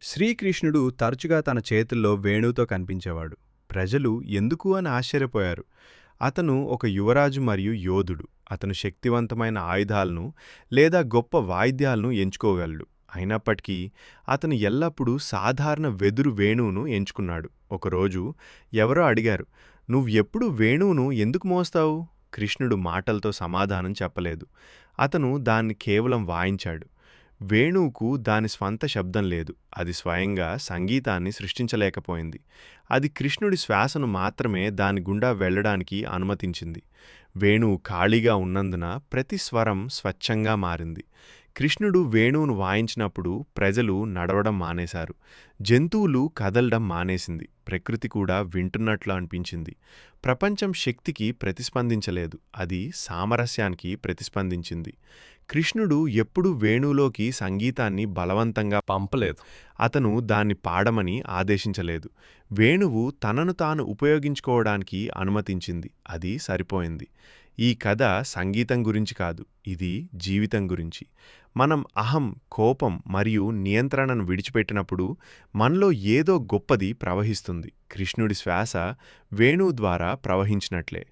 శ్రీకృష్ణుడు తరచుగా తన చేతుల్లో వేణువుతో కనిపించేవాడు. ప్రజలు ఎందుకు అని ఆశ్చర్యపోయారు. అతను ఒక యువరాజు మరియు యోధుడు. అతను శక్తివంతమైన ఆయుధాలను లేదా గొప్ప వాయిద్యాలను ఎంచుకోగలడు. అయినప్పటికీ అతను ఎల్లప్పుడూ సాధారణ వెదురు వేణువును ఎంచుకున్నాడు. ఒకరోజు ఎవరో అడిగారు, "నువ్వెప్పుడు వేణువును ఎందుకు మోస్తావు?" కృష్ణుడు మాటలతో సమాధానం చెప్పలేదు. అతను దాన్ని కేవలం వాయించాడు. వేణువుకు దాని స్వంత శబ్దం లేదు. అది స్వయంగా సంగీతాన్ని సృష్టించలేకపోయింది. అది కృష్ణుడి శ్వాసను మాత్రమే దాని గుండా వెళ్ళడానికి అనుమతించింది. వేణువు ఖాళీగా ఉన్నందున ప్రతి స్వరం స్వచ్ఛంగా మారింది. కృష్ణుడు వేణువును వాయించినప్పుడు ప్రజలు నడవడం మానేశారు. జంతువులు కదలడం మానేసింది. ప్రకృతి కూడా వింటున్నట్లు అనిపించింది. ప్రపంచం శక్తికి ప్రతిస్పందించలేదు, అది సామరస్యానికి ప్రతిస్పందించింది. కృష్ణుడు ఎప్పుడూ వేణువులోకి సంగీతాన్ని బలవంతంగా పంపలేదు. అతను దాన్ని పాడమని ఆదేశించలేదు. వేణువు తనను తాను ఉపయోగించుకోవడానికి అనుమతించింది. అది సరిపోయింది. ఈ కథ సంగీతం గురించి కాదు, ఇది జీవితం గురించి. మనం అహం, కోపం మరియు నియంత్రణను విడిచిపెట్టినప్పుడు మనలో ఏదో గొప్పది ప్రవహిస్తుంది. కృష్ణుడి శ్వాస వేణువు ద్వారా ప్రవహించినట్లే.